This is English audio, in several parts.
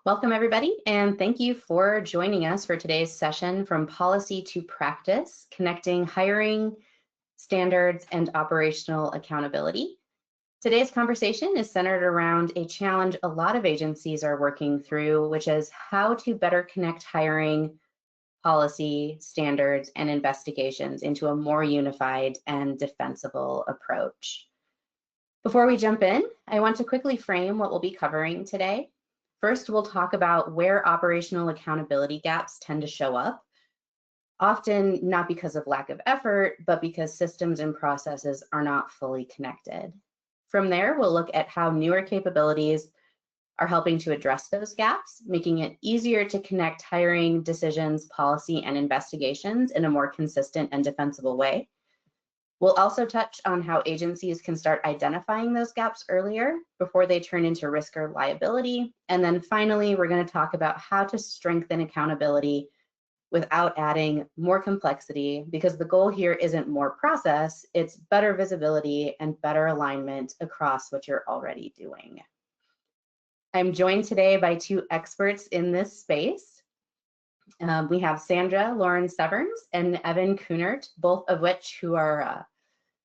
Welcome everybody, and thank you for joining us for today's session, From Policy to Practice, Connecting Hiring, Standards, and Operational Accountability. Today's conversation is centered around a challenge a lot of agencies are working through, which is how to better connect hiring, policy, standards, and investigations into a more unified and defensible approach. Before we jump in, I want to quickly frame what we'll be covering today. First, we'll talk about where operational accountability gaps tend to show up, often not because of lack of effort, but because systems and processes are not fully connected. From there, we'll look at how newer capabilities are helping to address those gaps, making it easier to connect hiring, decisions, policy, and investigations in a more consistent and defensible way. We'll also touch on how agencies can start identifying those gaps earlier before they turn into risk or liability. And then finally, we're going to talk about how to strengthen accountability without adding more complexity, because the goal here isn't more process, it's better visibility and better alignment across what you're already doing. I'm joined today by two experts in this space. We have Sandra Lauren Severns and Evan Kunert, both of which who are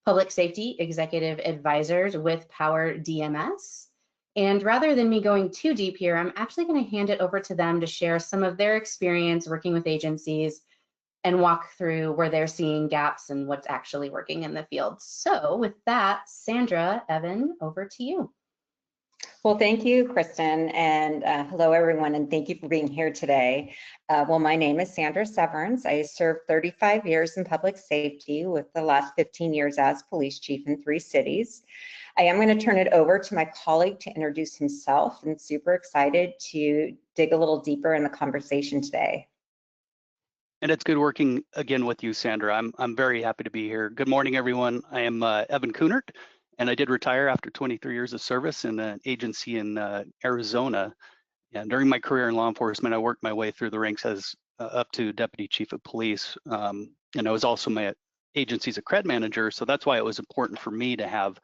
public safety executive advisors with Power DMS. And rather than me going too deep here, I'm actually going to hand it over to them to share some of their experience working with agencies and walk through where they're seeing gaps and what's actually working in the field. So with that, Sandra, Evan, over to you. Well, thank you, Kristen, and hello, everyone, and thank you for being here today. Well, my name is Sandra Severns. I served 35 years in public safety, with the last 15 years as police chief in 3 cities. I am going to turn it over to my colleague to introduce himself, and super excited to dig a little deeper in the conversation today. And it's good working again with you, Sandra. I'm very happy to be here. Good morning, everyone. I am Evan Kunert. And I did retire after 23 years of service in an agency in Arizona. And during my career in law enforcement, I worked my way through the ranks as up to deputy chief of police. And I was also my agency's a cred manager. So that's why it was important for me to have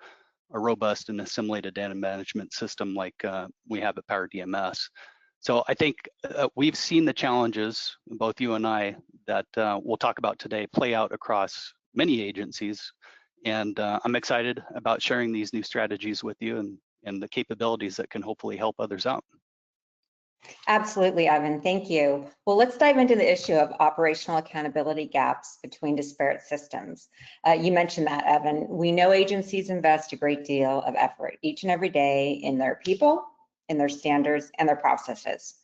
a robust and assimilated data management system like we have at Power DMS. So I think we've seen the challenges, both you and I, that we'll talk about today play out across many agencies. And I'm excited about sharing these new strategies with you and the capabilities that can hopefully help others out. Absolutely, Evan, thank you. Well, let's dive into the issue of operational accountability gaps between disparate systems. You mentioned that, Evan. We know agencies invest a great deal of effort each and every day in their people, in their standards, and their processes.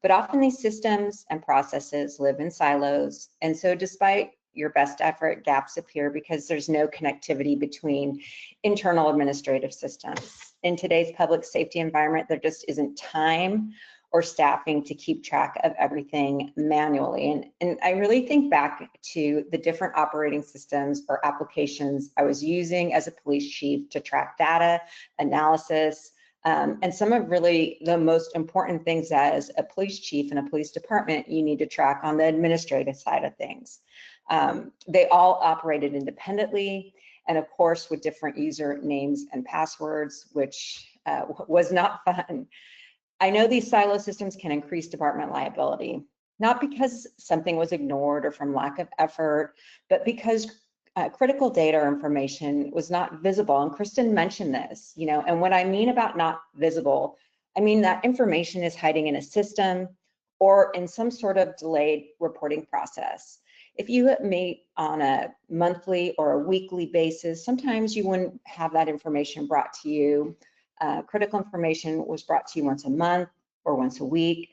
But often these systems and processes live in silos. And so despite your best effort, gaps appear because there's no connectivity between internal administrative systems. In today's public safety environment, there just isn't time or staffing to keep track of everything manually. And I really think back to the different operating systems or applications I was using as a police chief to track data, analysis, and some of really the most important things as a police chief in a police department you need to track on the administrative side of things. They all operated independently, and of course with different user names and passwords, which was not fun. I know these silo systems can increase department liability, not because something was ignored or from lack of effort, but because critical data or information was not visible. And Kristen mentioned this, and what I mean about not visible, I mean that information is hiding in a system or in some sort of delayed reporting process. If you meet on a monthly or a weekly basis, sometimes you wouldn't have that information brought to you. Critical information was brought to you once a month or once a week.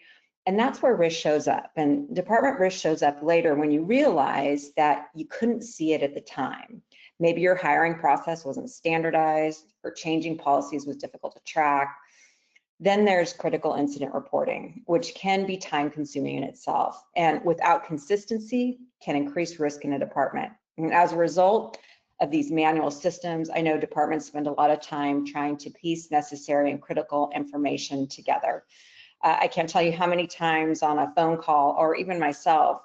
And that's where risk shows up. And department risk shows up later when you realize that you couldn't see it at the time. Maybe your hiring process wasn't standardized, or changing policies was difficult to track. Then there's critical incident reporting, which can be time consuming in itself, and without consistency can increase risk in a department. And as a result of these manual systems, I know departments spend a lot of time trying to piece necessary and critical information together. I can't tell you how many times on a phone call, or even myself,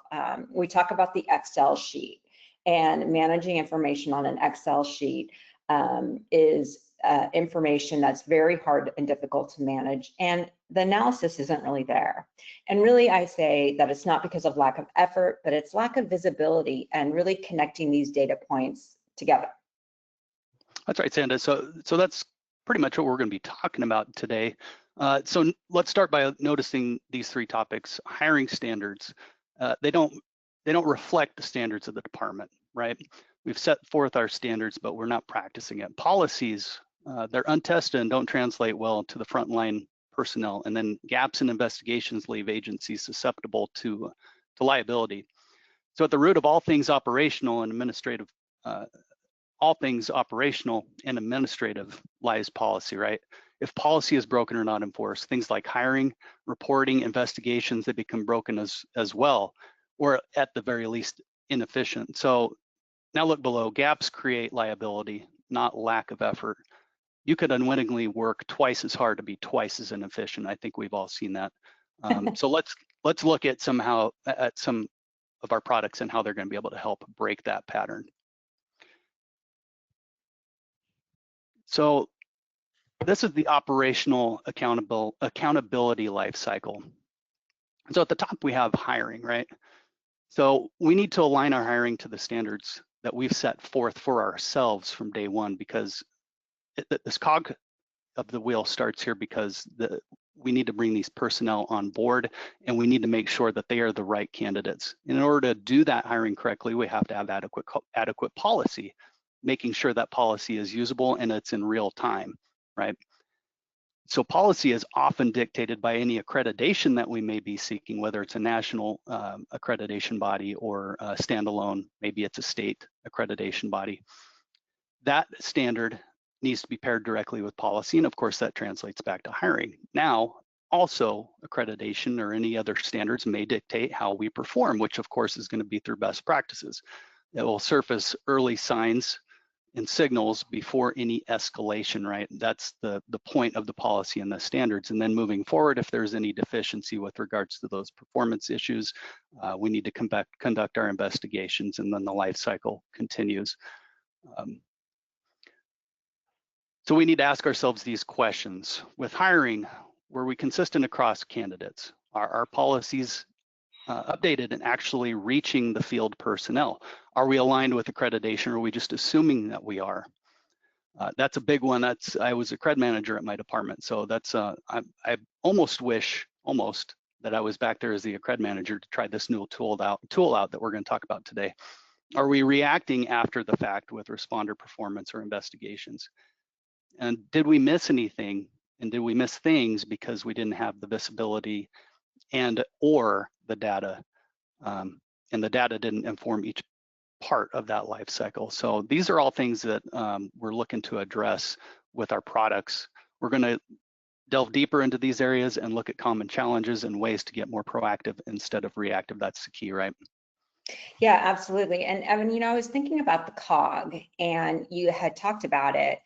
we talk about the Excel sheet, and managing information on an Excel sheet is information that's very hard and difficult to manage, and the analysis isn't really there. And really, I say that it's not because of lack of effort, but it's lack of visibility and really connecting these data points together. That's right, Sandra. So that's pretty much what we're going to be talking about today. So let's start by noticing these three topics. Hiring standards. They don't reflect the standards of the department, right? We've set forth our standards, but we're not practicing it. Policies, they're untested and don't translate well to the frontline personnel. And then gaps in investigations leave agencies susceptible to liability. So at the root of all things operational and administrative, lies policy, right? If policy is broken or not enforced, things like hiring, reporting, investigations, they become broken as well, or at the very least inefficient. So now look below. Gaps create liability, not lack of effort. You could unwittingly work twice as hard to be twice as inefficient. I think we've all seen that. So let's look at some of our products and how they're going to be able to help break that pattern. So this is the operational accountability life cycle. So at the top we have hiring, right? So we need to align our hiring to the standards that we've set forth for ourselves from day one, because this cog of the wheel starts here because we need to bring these personnel on board, and we need to make sure that they are the right candidates. In order to do that hiring correctly, we have to have adequate policy, making sure that policy is usable and it's in real time, right? So policy is often dictated by any accreditation that we may be seeking, whether it's a national accreditation body or a standalone, maybe it's a state accreditation body. That standard needs to be paired directly with policy, and of course that translates back to hiring. Now, also accreditation or any other standards may dictate how we perform, which of course is going to be through best practices. It will surface early signs and signals before any escalation, right? That's the point of the policy and the standards. And then moving forward, if there's any deficiency with regards to those performance issues, we need to conduct our investigations, and then the life cycle continues. So we need to ask ourselves these questions. With hiring, were we consistent across candidates? Are our policies updated and actually reaching the field personnel? Are we aligned with accreditation, or are we just assuming that we are? That's a big one. I was a cred manager at my department, so that's I almost wish that I was back there as the cred manager to try this new tool out that we're going to talk about today. Are we reacting after the fact with responder performance or investigations? And did we miss anything? And did we miss things because we didn't have the visibility and or the data, and the data didn't inform each part of that life cycle? So these are all things that we're looking to address with our products. We're going to delve deeper into these areas and look at common challenges and ways to get more proactive instead of reactive. That's the key, right? Yeah, absolutely. And Evan, you know, I was thinking about the COG, and you had talked about it.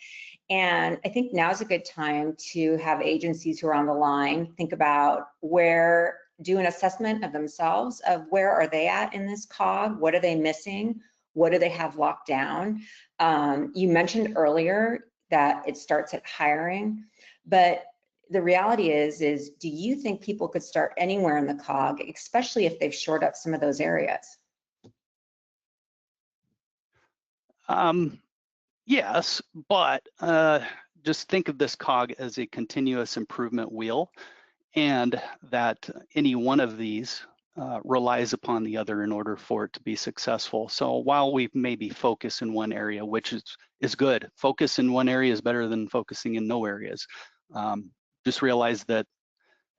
And I think now's a good time to have agencies who are on the line think about do an assessment of themselves of where are they at in this COG, what are they missing, what do they have locked down. You mentioned earlier that it starts at hiring, but the reality is do you think people could start anywhere in the COG, especially if they've shored up some of those areas? Yes, but just think of this COG as a continuous improvement wheel, and that any one of these relies upon the other in order for it to be successful. So while we maybe focus in one area, which is good, focus in one area is better than focusing in no areas. Just realize that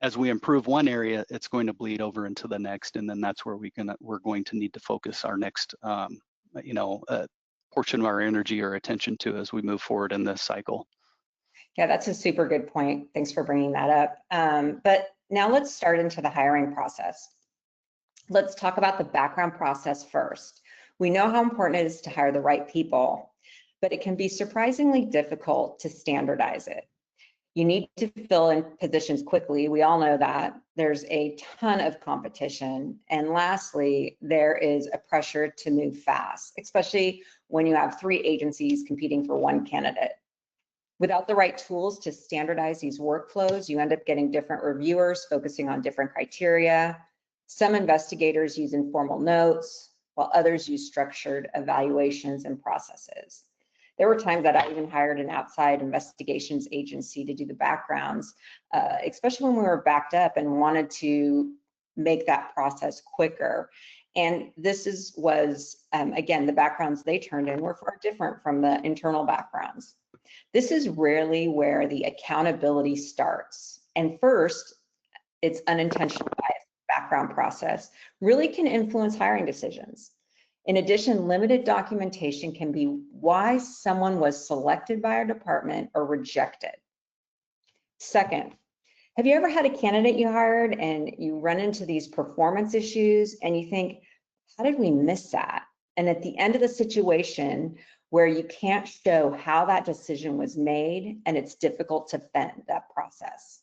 as we improve one area, it's going to bleed over into the next, and then that's where we're going to need to focus our next portion of our energy or attention to as we move forward in this cycle. Yeah, that's a super good point. Thanks for bringing that up. But now let's start into the hiring process. Let's talk about the background process first. We know how important it is to hire the right people, but it can be surprisingly difficult to standardize it. You need to fill in positions quickly. We all know that. There's a ton of competition. And lastly, there is a pressure to move fast, especially when you have 3 agencies competing for one candidate. Without the right tools to standardize these workflows, you end up getting different reviewers focusing on different criteria. Some investigators use informal notes, while others use structured evaluations and processes. There were times that I even hired an outside investigations agency to do the backgrounds, especially when we were backed up and wanted to make that process quicker. And this was, again, the backgrounds they turned in were far different from the internal backgrounds. This is rarely where the accountability starts. And first, it's unintentional bias background process really can influence hiring decisions. In addition, limited documentation can be why someone was selected by our department or rejected. Second, have you ever had a candidate you hired and you run into these performance issues and you think, how did we miss that? And at the end of the situation where you can't show how that decision was made and it's difficult to defend that process.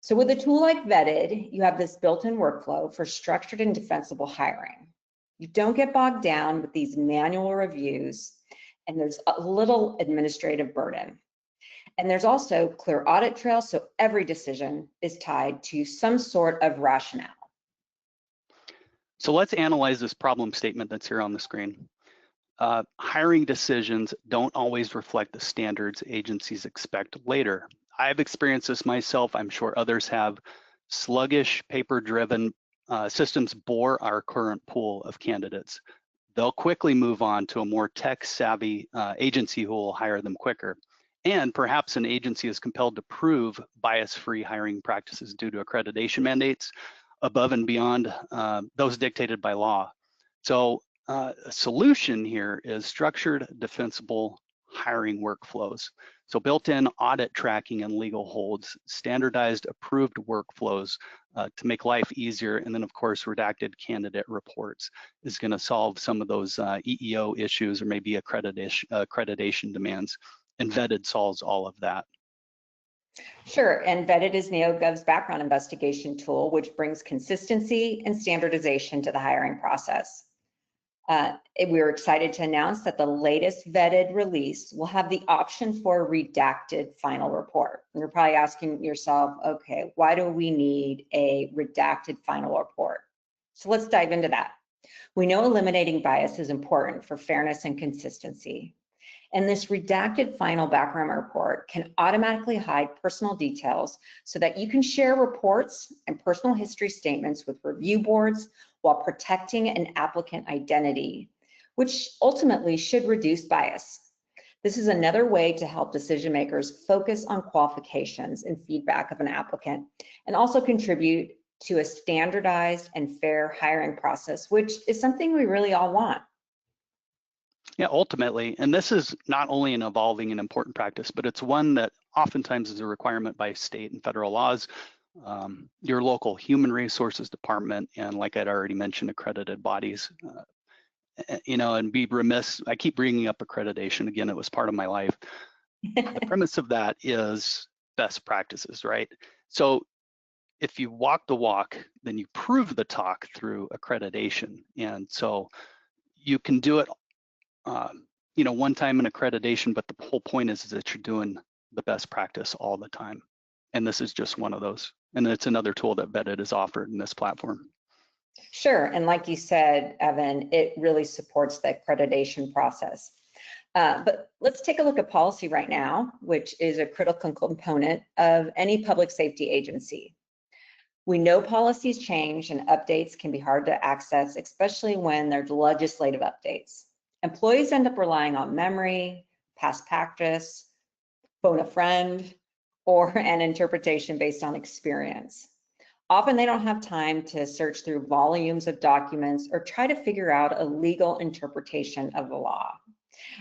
So with a tool like Vetted, you have this built-in workflow for structured and defensible hiring. You don't get bogged down with these manual reviews, and there's a little administrative burden. And there's also clear audit trails, so every decision is tied to some sort of rationale. So let's analyze this problem statement that's here on the screen. Hiring decisions don't always reflect the standards agencies expect later. I've experienced this myself. I'm sure others have. Sluggish, paper-driven systems bore our current pool of candidates. They'll quickly move on to a more tech-savvy agency who will hire them quicker. And perhaps an agency is compelled to prove bias-free hiring practices due to accreditation mandates above and beyond those dictated by law. So a solution here is structured, defensible hiring workflows. So built-in audit tracking and legal holds, standardized approved workflows to make life easier, and then of course redacted candidate reports is going to solve some of those EEO issues or maybe accreditation demands, and Vetted solves all of that. Sure, and Vetted is NeoGov's background investigation tool, which brings consistency and standardization to the hiring process. We are excited to announce that the latest Vetted release will have the option for a redacted final report. And you're probably asking yourself, okay, why do we need a redacted final report? So let's dive into that. We know eliminating bias is important for fairness and consistency. And this redacted final background report can automatically hide personal details so that you can share reports and personal history statements with review boards while protecting an applicant identity, which ultimately should reduce bias. This is another way to help decision makers focus on qualifications and feedback of an applicant, and also contribute to a standardized and fair hiring process, which is something we really all want. Yeah, ultimately, and this is not only an evolving and important practice, but it's one that oftentimes is a requirement by state and federal laws, your local human resources department, and like I'd already mentioned, accredited bodies. And be remiss, I keep bringing up accreditation again, it was part of my life. The premise of that is best practices, right? So if you walk the walk, then you prove the talk through accreditation. And so you can do it one time in accreditation, but the whole point is that you're doing the best practice all the time. And this is just one of those. And it's another tool that Vetted is offered in this platform. Sure, and like you said, Evan, it really supports the accreditation process. But let's take a look at policy right now, which is a critical component of any public safety agency. We know policies change and updates can be hard to access, especially when there's legislative updates. Employees end up relying on memory, past practice, phone a friend, or an interpretation based on experience. Often they don't have time to search through volumes of documents or try to figure out a legal interpretation of the law.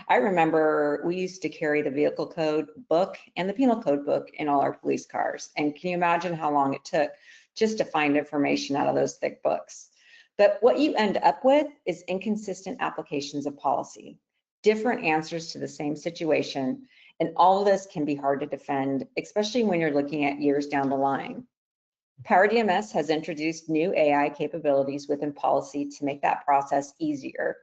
I remember we used to carry the vehicle code book and the penal code book in all our police cars. And can you imagine how long it took just to find information out of those thick books? But what you end up with is inconsistent applications of policy, different answers to the same situation, and all of this can be hard to defend, especially when you're looking at years down the line. PowerDMS has introduced new AI capabilities within policy to make that process easier,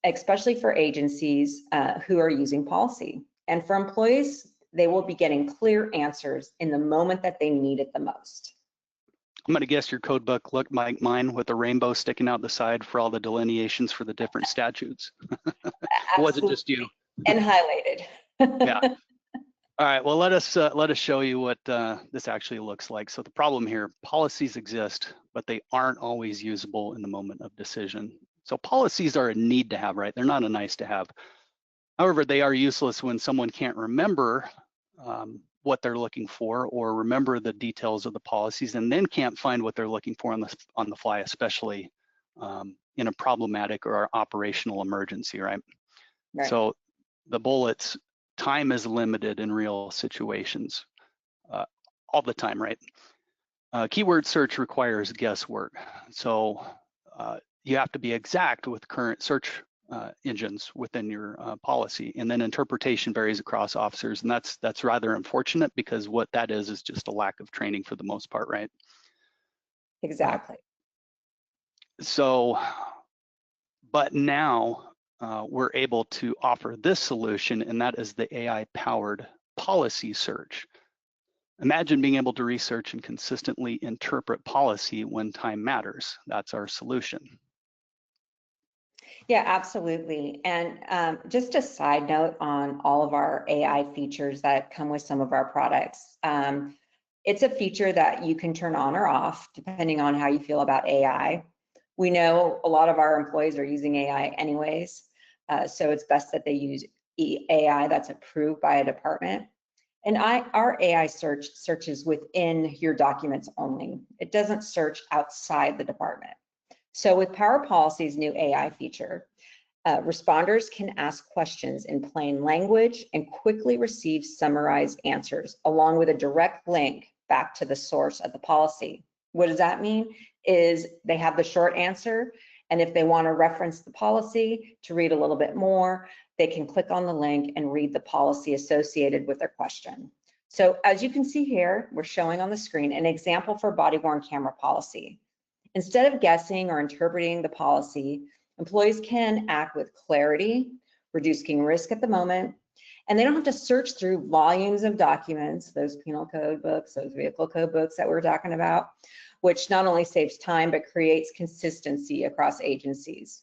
especially for agencies who are using policy. And for employees, they will be getting clear answers in the moment that they need it the most. I'm gonna guess your code book looked like mine with a rainbow sticking out the side for all the delineations for the different statutes. Was it just you? And highlighted. Yeah. All right, well, let us show you what this actually looks like. So the problem here, policies exist, but they aren't always usable in the moment of decision. So policies are a need to have, right? They're not a nice to have. However, they are useless when someone can't remember what they're looking for or remember the details of the policies and then can't find what they're looking for on the fly, especially in a problematic or operational emergency, right? So the bullets, time is limited in real situations all the time, right? Keyword search requires guesswork. So you have to be exact with current search engines within your policy, and then interpretation varies across officers, and that's rather unfortunate because what that is just a lack of training for the most part, right? Exactly. So, but now we're able to offer this solution, and that is the AI-powered policy search. Imagine being able to research and consistently interpret policy when time matters. That's our solution. Yeah, absolutely. And just a side note on all of our AI features that come with some of our products. It's a feature that you can turn on or off depending on how you feel about AI. We know a lot of our employees are using AI anyways, so it's best that they use AI that's approved by a department. And our AI search searches within your documents only. It doesn't search outside the department. So with Power Policy's new AI feature, responders can ask questions in plain language and quickly receive summarized answers along with a direct link back to the source of the policy. What does that mean? Is they have the short answer, and if they want to reference the policy to read a little bit more, they can click on the link and read the policy associated with their question. So as you can see here, we're showing on the screen an example for body-worn camera policy. Instead of guessing or interpreting the policy, employees can act with clarity, reducing risk at the moment, and they don't have to search through volumes of documents, those penal code books, those vehicle code books that we're talking about, which not only saves time, but creates consistency across agencies.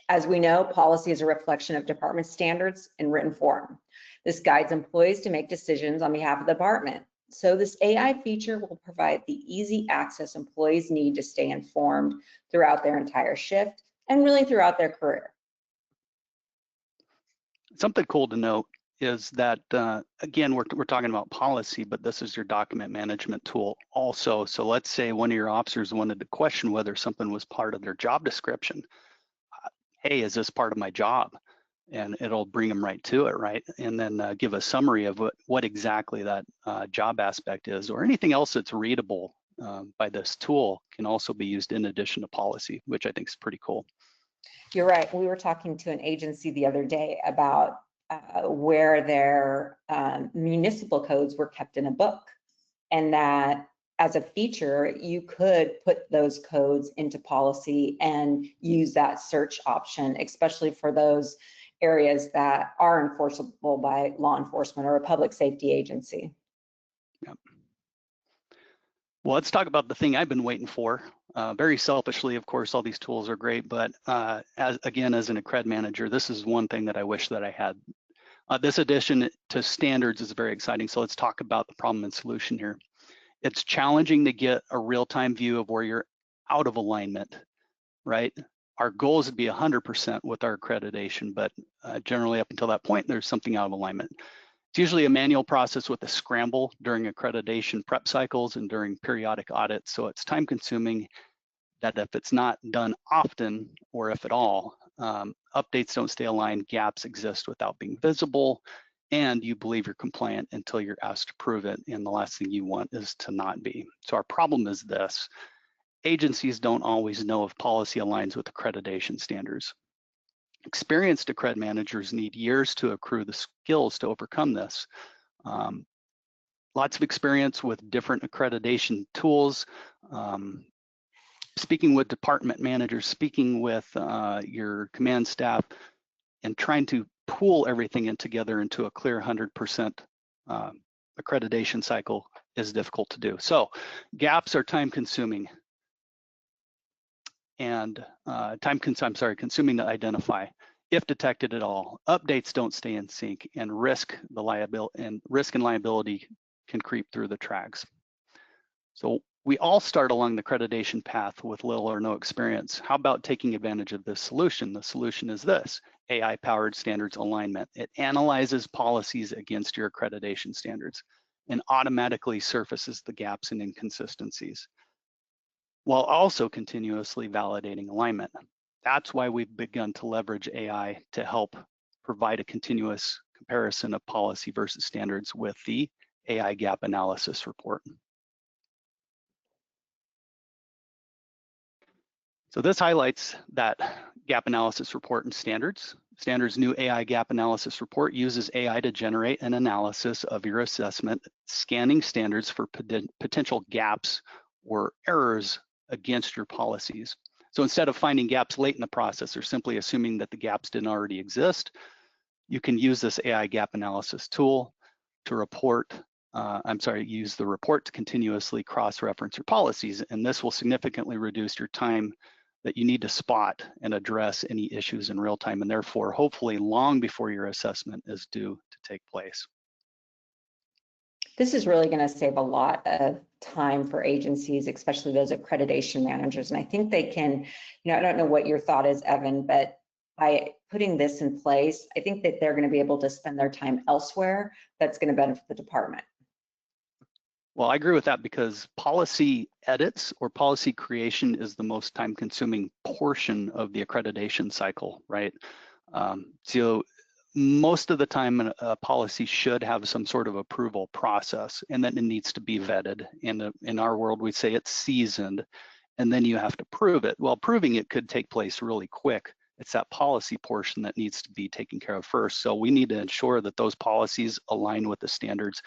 As we know, policy is a reflection of department standards in written form. This guides employees to make decisions on behalf of the department. So this AI feature will provide the easy access employees need to stay informed throughout their entire shift and really throughout their career. Something cool to note is that, again, we're talking about policy, but this is your document management tool also. So let's say one of your officers wanted to question whether something was part of their job description. Hey, is this part of my job? And it'll bring them right to it, right? And then give a summary of what exactly that job aspect is, or anything else that's readable by this tool can also be used in addition to policy, which I think is pretty cool. You're right. We were talking to an agency the other day about where their municipal codes were kept in a book, and that as a feature, you could put those codes into policy and use that search option, especially for those areas that are enforceable by law enforcement or a public safety agency. Yep. Well, let's talk about the thing I've been waiting for. Very selfishly, of course, all these tools are great, but as an accred manager, this is one thing that I wish that I had. This addition to standards is very exciting. So let's talk about the problem and solution here. It's challenging to get a real-time view of where you're out of alignment, right? Our goal is to be 100% with our accreditation, but generally up until that point, there's something out of alignment. It's usually a manual process with a scramble during accreditation prep cycles and during periodic audits. So it's time consuming that if it's not done often or if at all, updates don't stay aligned, gaps exist without being visible, and you believe you're compliant until you're asked to prove it. And the last thing you want is to not be. So our problem is this: agencies don't always know if policy aligns with accreditation standards. Experienced accred managers need years to accrue the skills to overcome this. Lots of experience with different accreditation tools, speaking with department managers, speaking with your command staff, and trying to pool everything in together into a clear 100% accreditation cycle is difficult to do. So gaps are time consuming and consuming to identify. If detected at all, updates don't stay in sync, and risk and liability can creep through the tracks. So we all start along the accreditation path with little or no experience. How about taking advantage of this solution? The solution is this: AI-powered standards alignment. It analyzes policies against your accreditation standards and automatically surfaces the gaps and inconsistencies, while also continuously validating alignment. That's why we've begun to leverage AI to help provide a continuous comparison of policy versus standards with the AI gap analysis report. So this highlights that gap analysis report and standards. Standards' new AI gap analysis report uses AI to generate an analysis of your assessment, scanning standards for potential gaps or errors against your policies. So instead of finding gaps late in the process or simply assuming that the gaps didn't already exist, you can use this AI gap analysis tool to use the report to continuously cross-reference your policies, and this will significantly reduce your time that you need to spot and address any issues in real time, and therefore, hopefully long before your assessment is due to take place. This is really going to save a lot of time for agencies, especially those accreditation managers. And I think they can, I don't know what your thought is, Evan, but by putting this in place, I think that they're going to be able to spend their time elsewhere. That's going to benefit the department. Well, I agree with that, because policy edits or policy creation is the most time-consuming portion of the accreditation cycle, right? So most of the time, a policy should have some sort of approval process, and then it needs to be vetted. In our world, we say it's seasoned, and then you have to prove it. Well, proving it could take place really quick. It's that policy portion that needs to be taken care of first. So we need to ensure that those policies align with the standards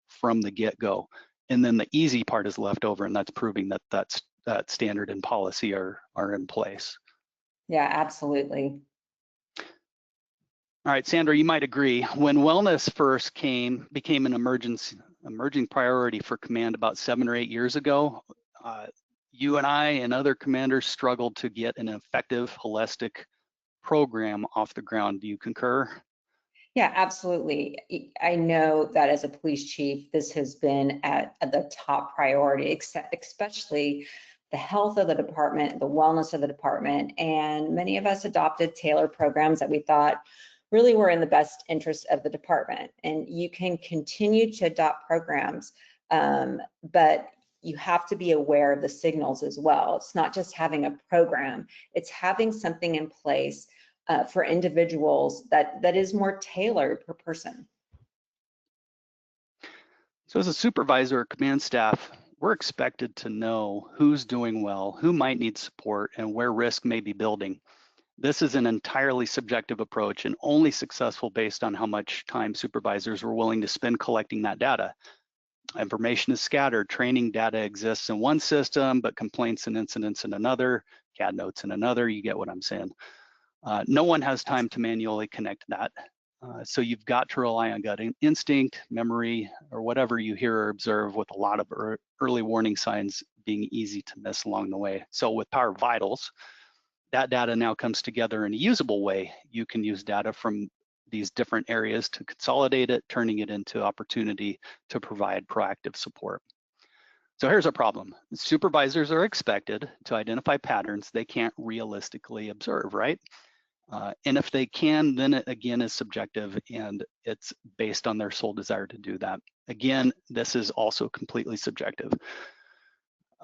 from the get-go. And then the easy part is left over, and that's proving that that standard and policy are in place. Yeah, absolutely. All right, Sandra, you might agree. When wellness first became an emerging priority for command about 7 or 8 years ago, you and I and other commanders struggled to get an effective, holistic program off the ground. Do you concur? Yeah, absolutely. I know that as a police chief, this has been at the top priority, especially the health of the department, the wellness of the department, and many of us adopted tailored programs that we thought really were in the best interest of the department. And you can continue to adopt programs, but you have to be aware of the signals as well. It's not just having a program, it's having something in place for individuals that is more tailored per person. So as a supervisor or command staff, we're expected to know who's doing well, who might need support, and where risk may be building. This is an entirely subjective approach and only successful based on how much time supervisors were willing to spend collecting that data. Information is scattered. Training data exists in one system, but complaints and incidents in another, CAD notes in another. You get what I'm saying. No one has time to manually connect that. So you've got to rely on gut instinct, memory, or whatever you hear or observe, with a lot of early warning signs being easy to miss along the way. So with Power Vitals, that data now comes together in a usable way. You can use data from these different areas to consolidate it, turning it into opportunity to provide proactive support. So here's a problem. Supervisors are expected to identify patterns they can't realistically observe, right? And if they can, then it again is subjective, and it's based on their sole desire to do that. Again, this is also completely subjective.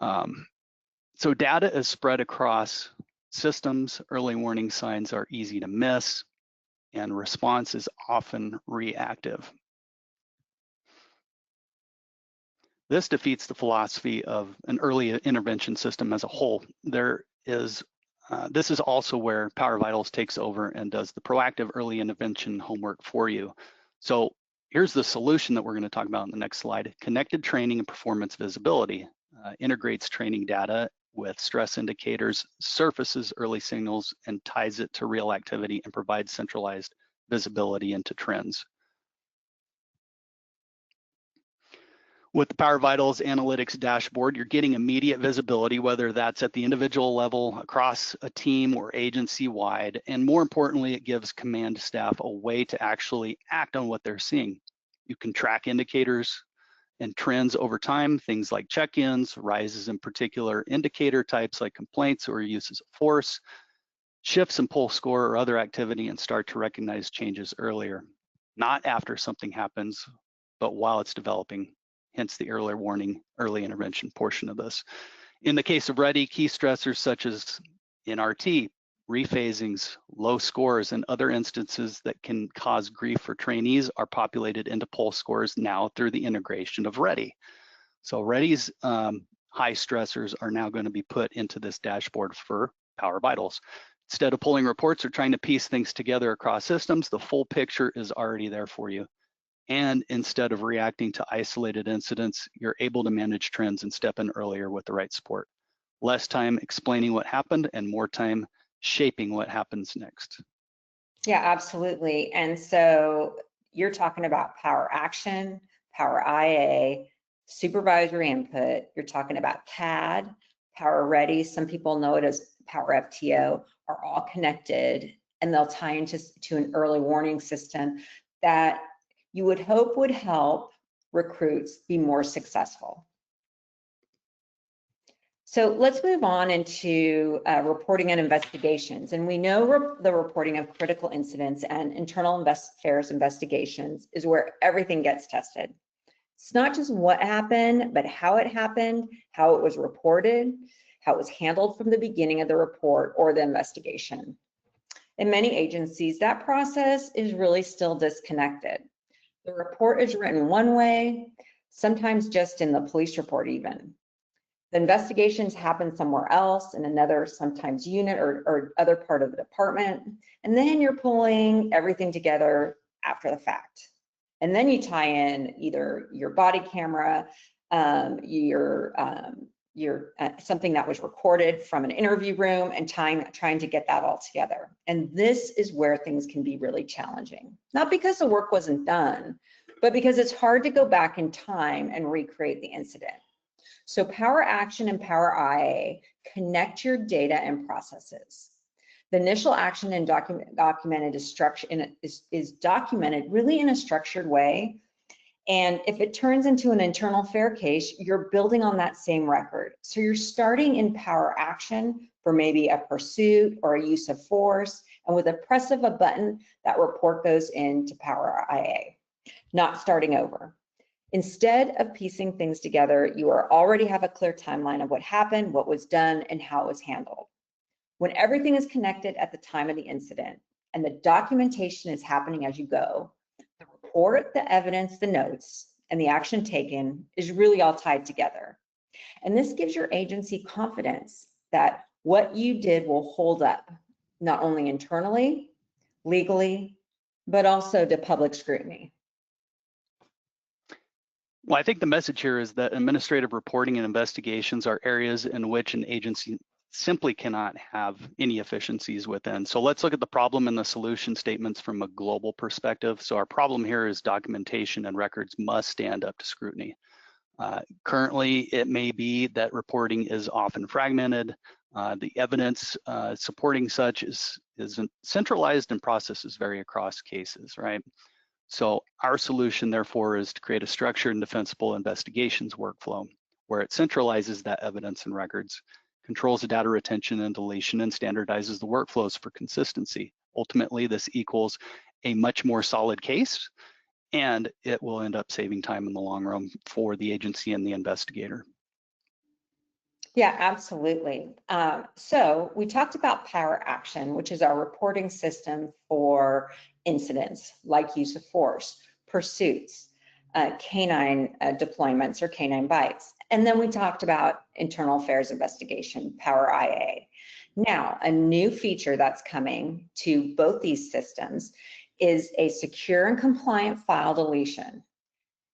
So data is spread across systems. Early warning signs are easy to miss, and response is often reactive. This defeats the philosophy of an early intervention system as a whole. This is also where Power Vitals takes over and does the proactive early intervention homework for you. So here's the solution that we're going to talk about in the next slide. Connected training and performance visibility integrates training data with stress indicators, surfaces early signals, and ties it to real activity, and provides centralized visibility into trends. With the Power Vitals Analytics dashboard, you're getting immediate visibility, whether that's at the individual level, across a team, or agency-wide. And more importantly, it gives command staff a way to actually act on what they're seeing. You can track indicators and trends over time, things like check-ins, rises in particular indicator types like complaints or uses of force, shifts in pulse score or other activity, and start to recognize changes earlier, not after something happens, but while it's developing. Hence the early warning, early intervention portion of this. In the case of READY, key stressors such as NRT, rephasings, low scores, and other instances that can cause grief for trainees are populated into pulse scores now through the integration of READY. So READY's high stressors are now going to be put into this dashboard for Power Vitals. Instead of pulling reports or trying to piece things together across systems, the full picture is already there for you. And instead of reacting to isolated incidents, you're able to manage trends and step in earlier with the right support. Less time explaining what happened and more time shaping what happens next. Yeah, absolutely. And so you're talking about Power Action, Power IA, supervisory input. You're talking about CAD, Power Ready. Some people know it as Power FTO, are all connected, and they'll tie into an early warning system that you would hope would help recruits be more successful. So let's move on into reporting and investigations. And we know the reporting of critical incidents and internal affairs investigations is where everything gets tested. It's not just what happened, but how it happened, how it was reported, how it was handled from the beginning of the report or the investigation. In many agencies, that process is really still disconnected. The report is written one way, sometimes just in the police report even. The investigations happen somewhere else in another, sometimes unit or other part of the department. And then you're pulling everything together after the fact. And then you tie in either your body camera, something that was recorded from an interview room, and trying to get that all together. And this is where things can be really challenging. Not because the work wasn't done, but because it's hard to go back in time and recreate the incident. So Power Action and Power IA connect your data and processes. The initial action and documented is documented really in a structured way. And if it turns into an internal affair case, you're building on that same record. So you're starting in Power Action for maybe a pursuit or a use of force. And with a press of a button, that report goes into Power IA, not starting over. Instead of piecing things together, you already have a clear timeline of what happened, what was done, and how it was handled. When everything is connected at the time of the incident and the documentation is happening as you go, the report, the evidence, the notes, and the action taken is really all tied together. And this gives your agency confidence that what you did will hold up, not only internally, legally, but also to public scrutiny. Well, I think the message here is that administrative reporting and investigations are areas in which an agency simply cannot have any efficiencies within. So let's look at the problem and the solution statements from a global perspective. So our problem here is documentation and records must stand up to scrutiny. Currently, it may be that reporting is often fragmented. The evidence supporting such is centralized and processes vary across cases, right? So our solution, therefore, is to create a structured and defensible investigations workflow where it centralizes that evidence and records, controls the data retention and deletion, and standardizes the workflows for consistency. Ultimately, this equals a much more solid case, and it will end up saving time in the long run for the agency and the investigator. Yeah, absolutely. So we talked about Power Action, which is our reporting system for incidents like use of force, pursuits, canine deployments or canine bites. And then we talked about internal affairs investigation, Power IA. Now, a new feature that's coming to both these systems is a secure and compliant file deletion.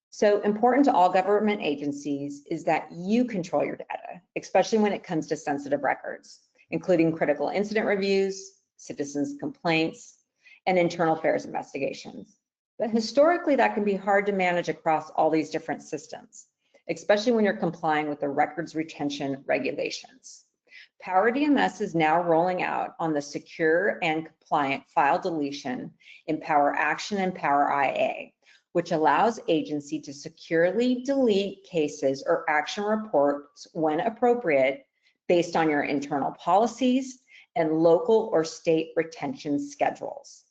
So important to all government agencies is that you control your data, especially when it comes to sensitive records, including critical incident reviews, citizens' complaints, and internal affairs investigations. But historically, that can be hard to manage across all these different systems. especially when you're complying with the records retention regulations. Power DMS is now rolling out on the secure and compliant file deletion in Power Action and Power IA, which allows agency to securely delete cases or action reports when appropriate based on your internal policies and local or state retention schedules.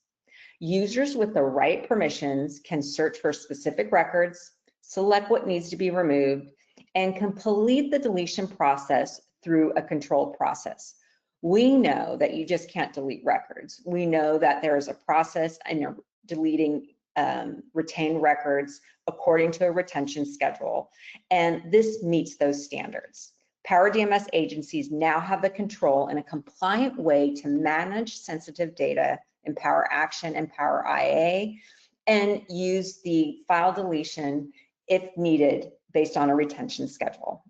Users with the right permissions can search for specific records, select what needs to be removed, and complete the deletion process through a controlled process. We know that you just can't delete records. We know that there is a process and you're deleting retained records according to a retention schedule, and this meets those standards. Power DMS agencies now have the control in a compliant way to manage sensitive data in Power Action and Power IA and use the file deletion if needed based on a retention schedule.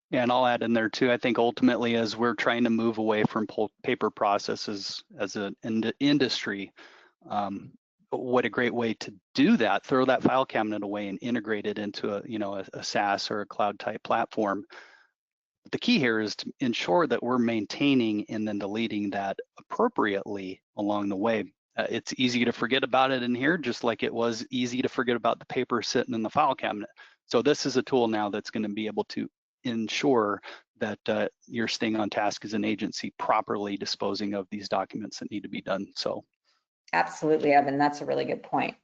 Yeah, and I'll add in there too, I think ultimately as we're trying to move away from paper processes as an industry, what a great way to do that, throw that file cabinet away and integrate it into a SaaS or a cloud type platform. But the key here is to ensure that we're maintaining and then deleting that appropriately along the way. It's easy to forget about it in here, just like it was easy to forget about the paper sitting in the file cabinet. So this is a tool now that's going to be able to ensure that you're staying on task as an agency, properly disposing of these documents that need to be done. So absolutely, Evan, that's a really good point.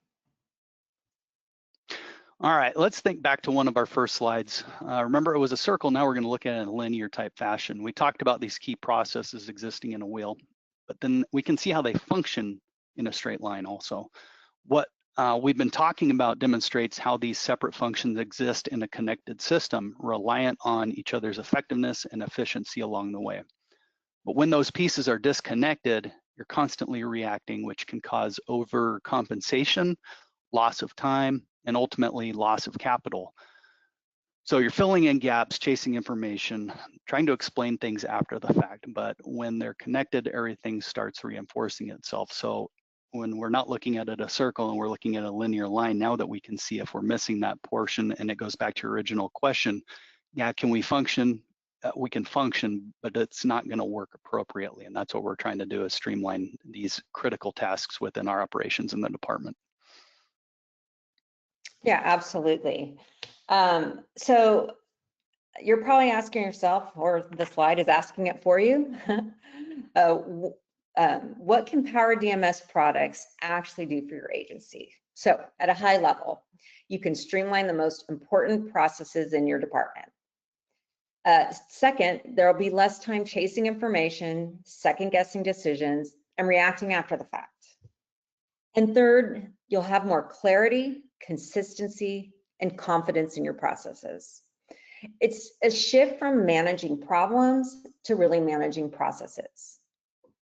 All right, let's think back to one of our first slides. Remember, it was a circle. Now we're going to look at it in a linear type fashion. We talked about these key processes existing in a wheel, but then we can see how they function in a straight line also. What we've been talking about demonstrates how these separate functions exist in a connected system, reliant on each other's effectiveness and efficiency along the way. But when those pieces are disconnected, you're constantly reacting, which can cause overcompensation, loss of time, and ultimately loss of capital. So you're filling in gaps, chasing information, trying to explain things after the fact, but when they're connected, everything starts reinforcing itself. So when we're not looking at it a circle and we're looking at a linear line, now that we can see if we're missing that portion, and it goes back to your original question, yeah, can we function? We can function, but it's not going to work appropriately. And that's what we're trying to do, is streamline these critical tasks within our operations in the department. Yeah, absolutely. So you're probably asking yourself, or the slide is asking it for you, what can Power DMS products actually do for your agency? So at a high level, you can streamline the most important processes in your department. Second, there'll be less time chasing information, second guessing decisions, and reacting after the fact. And third, you'll have more clarity, consistency, and confidence in your processes. It's a shift from managing problems to really managing processes.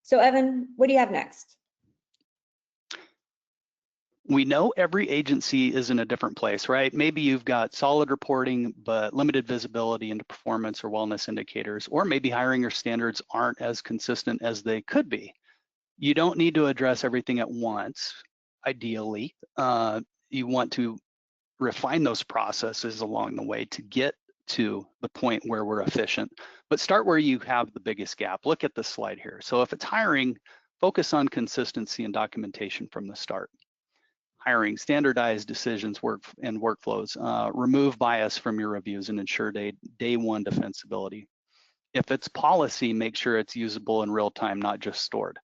So Evan, what do you have next? We know every agency is in a different place, right? Maybe you've got solid reporting, but limited visibility into performance or wellness indicators, or maybe hiring or standards aren't as consistent as they could be. You don't need to address everything at once, ideally. You want to refine those processes along the way to get to the point where we're efficient, but start where you have the biggest gap. Look at this slide here. So if it's hiring, focus on consistency and documentation from the start. Hiring, standardized decisions, workflows, remove bias from your reviews and ensure day one defensibility. If it's policy, make sure it's usable in real time, not just stored.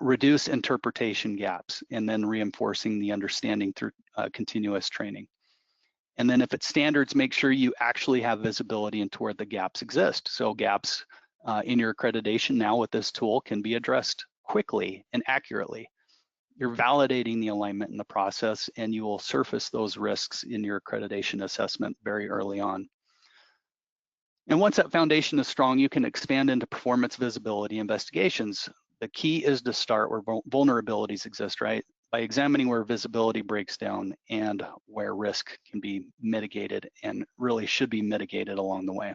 Reduce interpretation gaps, and then reinforcing the understanding through continuous training. And then if it's standards, make sure you actually have visibility into where the gaps exist. So gaps in your accreditation now with this tool can be addressed quickly and accurately. You're validating the alignment in the process, and you will surface those risks in your accreditation assessment very early on. And once that foundation is strong, you can expand into performance visibility investigations. The key is to start where vulnerabilities exist, right? By examining where visibility breaks down and where risk can be mitigated and really should be mitigated along the way.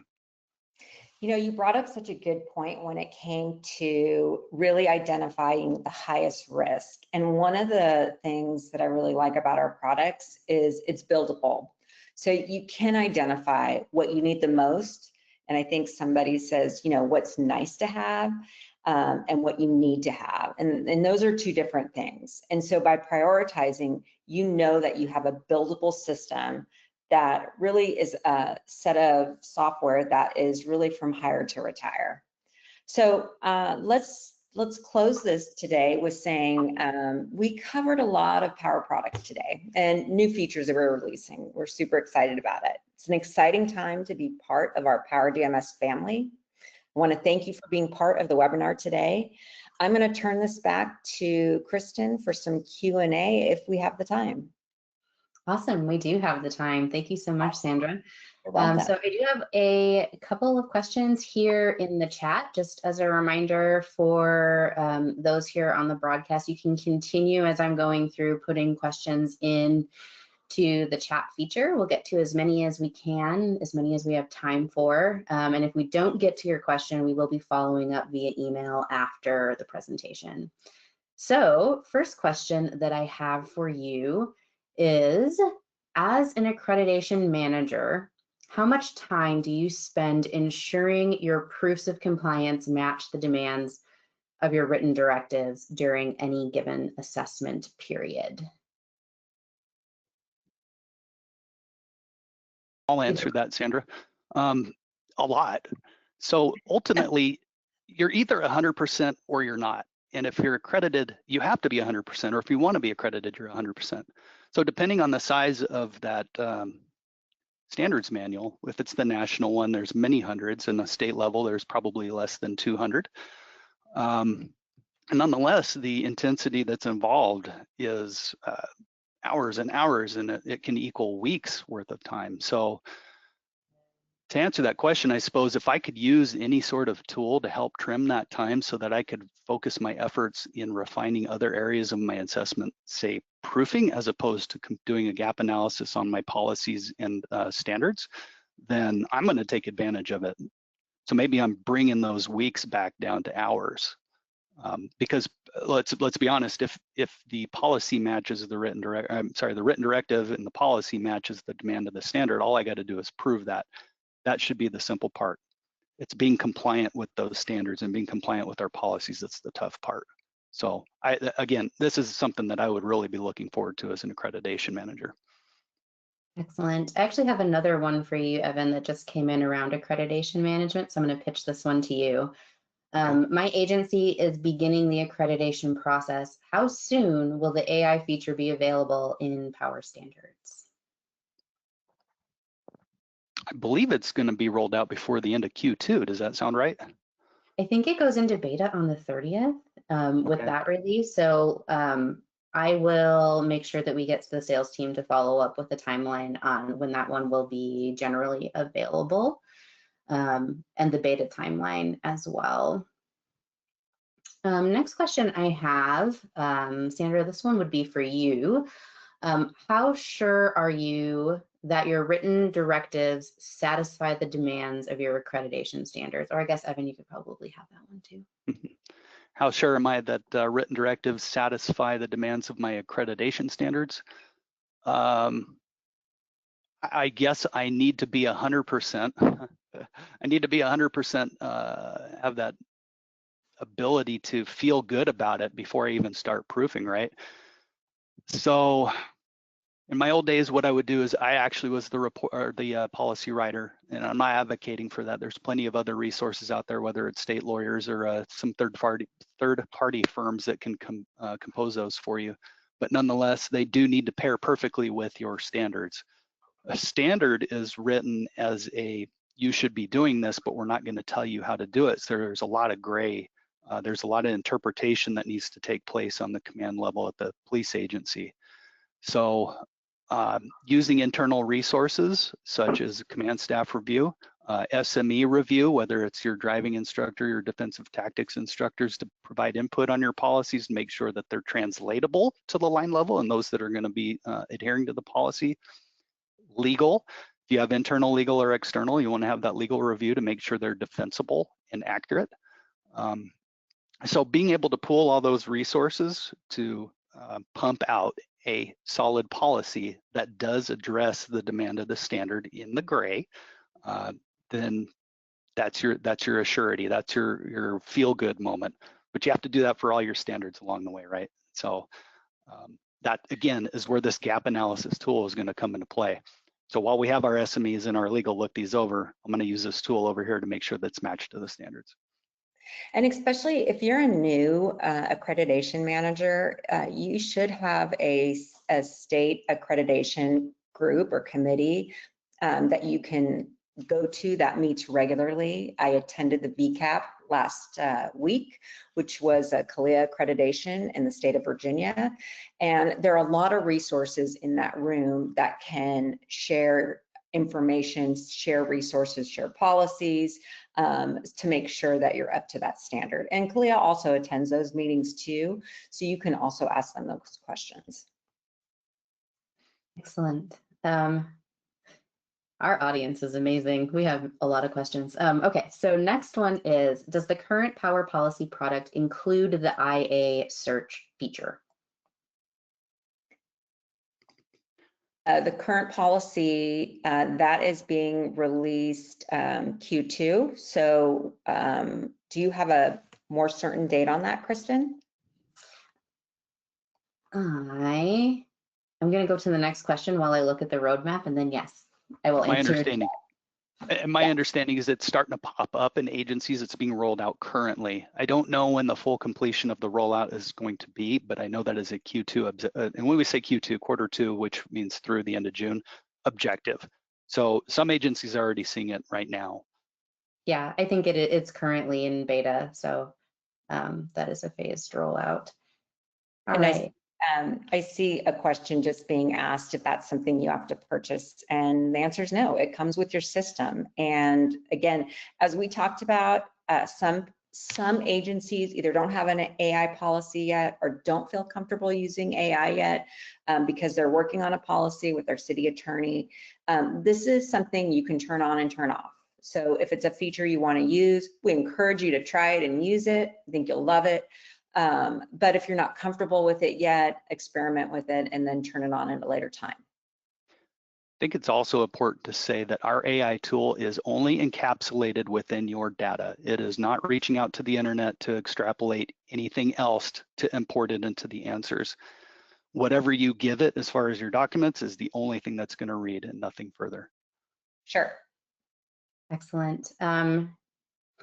You know, you brought up such a good point when it came to really identifying the highest risk. And one of the things that I really like about our products is it's buildable. So you can identify what you need the most. And I think somebody says, you know, what's nice to have and what you need to have. And those are two different things. And so by prioritizing, you know that you have a buildable system that really is a set of software that is really from hire to retire. So let's close this today with saying we covered a lot of Power products today and new features that we're releasing. We're super excited about it. It's an exciting time to be part of our Power DMS family. I want to thank you for being part of the webinar today. I'm going to turn this back to Kristen for some Q&A if we have the time. Awesome, we do have the time. Thank you so much, Sandra. You're welcome. So I do have a couple of questions here in the chat. Just as a reminder for those here on the broadcast, you can continue as I'm going through putting questions in to the chat feature. We'll get to as many as we can, as many as we have time for. And if we don't get to your question, we will be following up via email after the presentation. So first question that I have for you is, as an accreditation manager, how much time do you spend ensuring your proofs of compliance match the demands of your written directives during any given assessment period? I'll answer that, Sandra. A lot. So ultimately, you're either 100% or you're not. And if you're accredited, you have to be 100%, or if you want to be accredited, you're 100%. So depending on the size of that standards manual, if it's the national one, there's many hundreds, and the state level, there's probably less than 200. And nonetheless, the intensity that's involved is hours and hours, and it can equal weeks worth of time. So to answer that question, I suppose if I could use any sort of tool to help trim that time so that I could focus my efforts in refining other areas of my assessment, say proofing, as opposed to doing a gap analysis on my policies and standards, then I'm going to take advantage of it. So maybe I'm bringing those weeks back down to hours. Because let's be honest, if the policy matches the written directive and the policy matches the demand of the standard, all I got to do is prove that. That should be the simple part. It's being compliant with those standards and being compliant with our policies that's the tough part. So again, this is something that I would really be looking forward to as an accreditation manager. Excellent. I actually have another one for you, Evan, that just came in around accreditation management. So I'm going to pitch this one to you. My agency is beginning the accreditation process. How soon will the AI feature be available in Power Standards? I believe it's going to be rolled out before the end of Q2. Does that sound right? I think it goes into beta on the 30th with Okay. that release. So I will make sure that we get to the sales team to follow up with the timeline on when that one will be generally available and the beta timeline as well. Next question I have, Sandra, this one would be for you. How sure are you that your written directives satisfy the demands of your accreditation standards? Or I guess, Evan, you could probably have that one too. How sure am I that written directives satisfy the demands of my accreditation standards? I guess I need to be 100%. I need to be 100% have that ability to feel good about it before I even start proofing, right? So in my old days, what I would do is I actually was the policy writer, and I'm not advocating for that. There's plenty of other resources out there, whether it's state lawyers or some third-party firms that can compose those for you. But nonetheless, they do need to pair perfectly with your standards. A standard is written as you should be doing this, but we're not going to tell you how to do it. So there's a lot of gray. There's a lot of interpretation that needs to take place on the command level at the police agency. So using internal resources such as command staff review, SME review, whether it's your driving instructor, your defensive tactics instructors, to provide input on your policies and make sure that they're translatable to the line level and those that are going to be adhering to the policy. Legal, if you have internal legal or external, you want to have that legal review to make sure they're defensible and accurate. So being able to pool all those resources to pump out a solid policy that does address the demand of the standard in the gray, then that's your assurity, that's your feel good moment. But you have to do that for all your standards along the way, right? So that again is where this gap analysis tool is going to come into play. So while we have our SMEs and our legal look these over, I'm going to use this tool over here to make sure that's matched to the standards. And especially if you're a new accreditation manager, you should have a state accreditation group or committee that you can go to that meets regularly. I attended the VCAP last week, which was a CALEA accreditation in the state of Virginia. And there are a lot of resources in that room that can share information, share resources, share policies to make sure that you're up to that standard. And CALEA also attends those meetings too, so you can also ask them those questions. Excellent. Our audience is amazing. We have a lot of questions. Okay, so next one is, does the current Power Policy product include the IA search feature? The current policy that is being released Q2. So do you have a more certain date on that, Kristen? I'm going to go to the next question while I look at the roadmap, and then yes, I will answer. My understanding is it's starting to pop up in agencies. It's being rolled out currently. I don't know when the full completion of the rollout is going to be, but I know that is a Q2, and when we say Q2, quarter two, which means through the end of June, objective. So some agencies are already seeing it right now. Yeah, I think it's currently in beta, so that is a phased rollout. All right. I see a question just being asked if that's something you have to purchase, and the answer is no, it comes with your system. And again, as we talked about, some agencies either don't have an AI policy yet or don't feel comfortable using AI yet because they're working on a policy with their city attorney. This is something you can turn on and turn off. So if it's a feature you want to use, we encourage you to try it and use it. I think you'll love it. But if you're not comfortable with it yet, experiment with it and then turn it on at a later time. I think it's also important to say that our AI tool is only encapsulated within your data. It is not reaching out to the internet to extrapolate anything else to import it into the answers. Whatever you give it as far as your documents is the only thing that's going to read and nothing further. Sure. Excellent.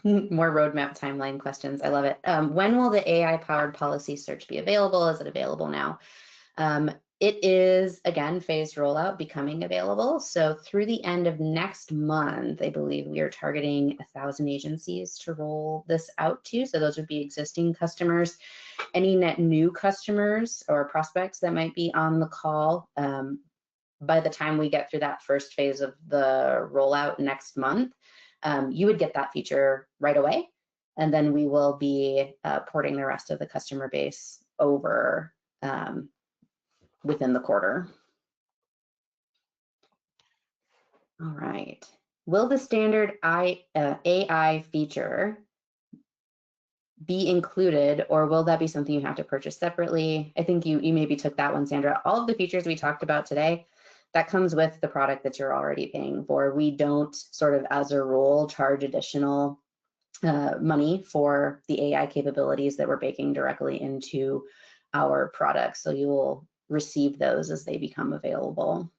More roadmap timeline questions. I love it. When will the AI-powered policy search be available? Is it available now? It is, again, phased rollout, becoming available. So through the end of next month, I believe we are targeting 1,000 agencies to roll this out to. So those would be existing customers. Any net new customers or prospects that might be on the call, by the time we get through that first phase of the rollout next month, you would get that feature right away. And then we will be porting the rest of the customer base over within the quarter. All right. Will the standard AI feature be included, or will that be something you have to purchase separately? I think you maybe took that one, Sandra. All of the features we talked about today, that comes with the product that you're already paying for. We don't sort of, as a rule, charge additional money for the AI capabilities that we're baking directly into our products. So you will receive those as they become available.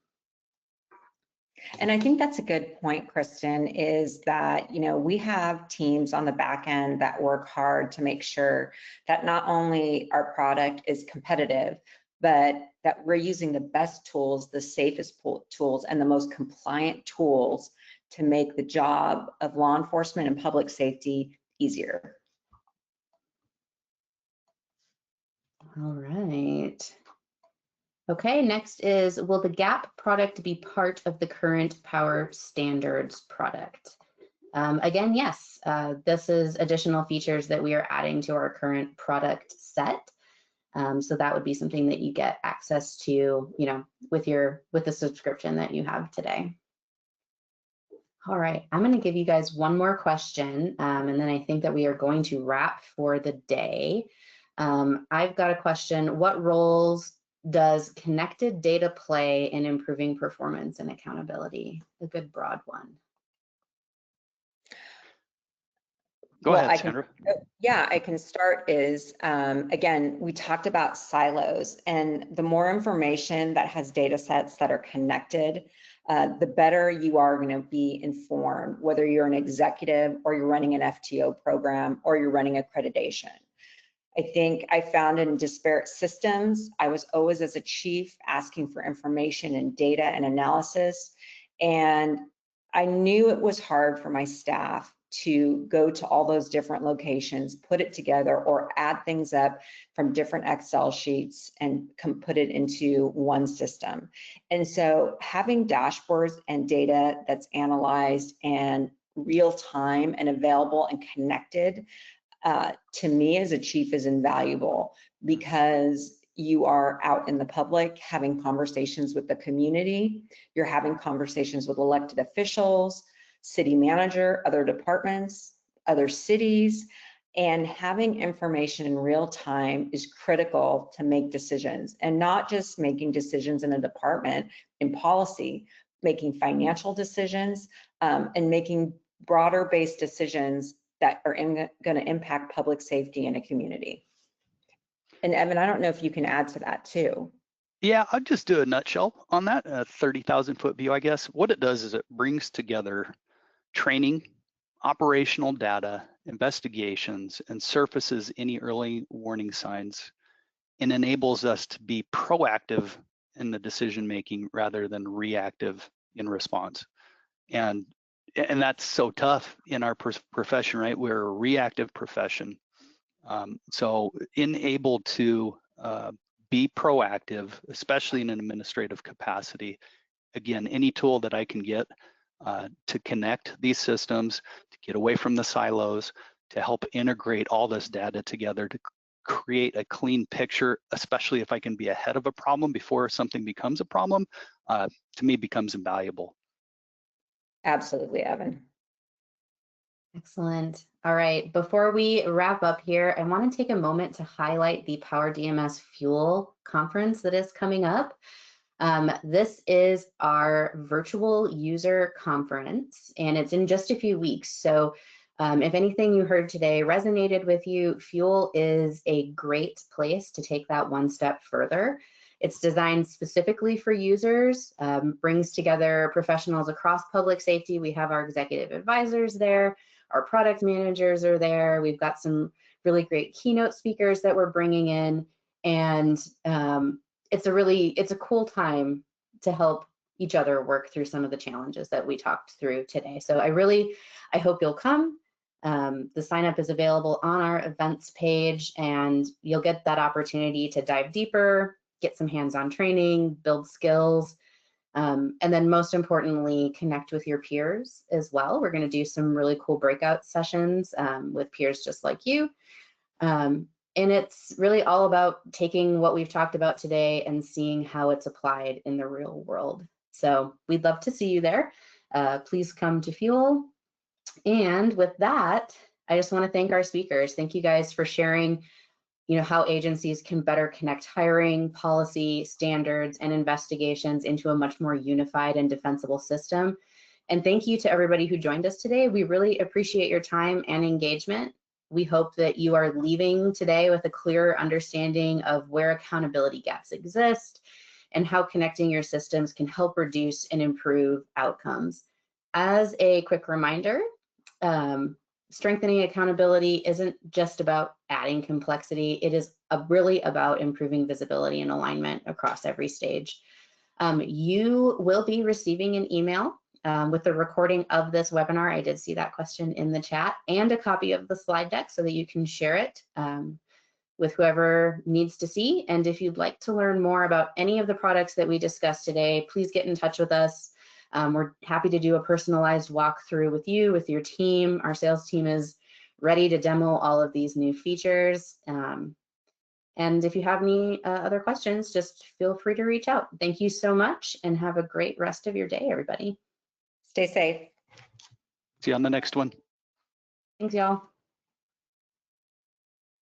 And I think that's a good point, Kristen, is that, we have teams on the back end that work hard to make sure that not only our product is competitive, but that we're using the best tools, the safest tools, and the most compliant tools to make the job of law enforcement and public safety easier. All right. Okay, next is, will the GAP product be part of the current Power Standards product? Again, yes, this is additional features that we are adding to our current product set. So that would be something that you get access to, with the subscription that you have today. All right, I'm going to give you guys one more question, and then I think that we are going to wrap for the day. I've got a question. What roles does connected data play in improving performance and accountability? A good broad one. Go ahead, Sandra. I can start again, we talked about silos, and the more information that has data sets that are connected, the better you are going to be informed, whether you're an executive or you're running an FTO program or you're running accreditation. I think I found in disparate systems, I was always as a chief asking for information and data and analysis, and I knew it was hard for my staff to go to all those different locations, put it together, or add things up from different Excel sheets and put it into one system. And so having dashboards and data that's analyzed and real time and available and connected, to me as a chief is invaluable, because you are out in the public having conversations with the community, you're having conversations with elected officials, city manager, other departments, other cities, and having information in real time is critical to make decisions, and not just making decisions in a department in policy, making financial decisions and making broader based decisions that are going to impact public safety in a community. And Evan, I don't know if you can add to that too. Yeah, I'll just do a nutshell on that, a 30,000 foot view, I guess. What it does is it brings together training, operational data, investigations, and surfaces any early warning signs, and enables us to be proactive in the decision making rather than reactive in response. And that's so tough in our profession, right? We're a reactive profession. So able to be proactive, especially in an administrative capacity. Again, any tool that I can get to connect these systems, to get away from the silos, to help integrate all this data together to create a clean picture, especially if I can be ahead of a problem before something becomes a problem, to me becomes invaluable. Absolutely, Evan. Excellent. All right, before we wrap up here, I want to take a moment to highlight the Power DMS Fuel conference that is coming up. This is our virtual user conference, and it's in just a few weeks. So if anything you heard today resonated with you, Fuel is a great place to take that one step further. It's designed specifically for users, brings together professionals across public safety. We have our executive advisors there, our product managers are there. We've got some really great keynote speakers that we're bringing in, and it's a cool time to help each other work through some of the challenges that we talked through today. So I hope you'll come. The sign up is available on our events page, and you'll get that opportunity to dive deeper, get some hands-on training, build skills, and then most importantly, connect with your peers as well. We're going to do some really cool breakout sessions with peers just like you. And it's really all about taking what we've talked about today and seeing how it's applied in the real world. So we'd love to see you there. Please come to Fuel. And with that, I just want to thank our speakers. Thank you guys for sharing how agencies can better connect hiring, policy, standards, and investigations into a much more unified and defensible system. And thank you to everybody who joined us today. We really appreciate your time and engagement. We hope that you are leaving today with a clearer understanding of where accountability gaps exist and how connecting your systems can help reduce and improve outcomes. As a quick reminder, strengthening accountability isn't just about adding complexity. It is really about improving visibility and alignment across every stage. You will be receiving an email with the recording of this webinar. I did see that question in the chat, and a copy of the slide deck so that you can share it with whoever needs to see. And if you'd like to learn more about any of the products that we discussed today, please get in touch with us. We're happy to do a personalized walkthrough with you, with your team. Our sales team is ready to demo all of these new features. And if you have any other questions, just feel free to reach out. Thank you so much, and have a great rest of your day, everybody. Stay safe. See you on the next one. Thanks, y'all.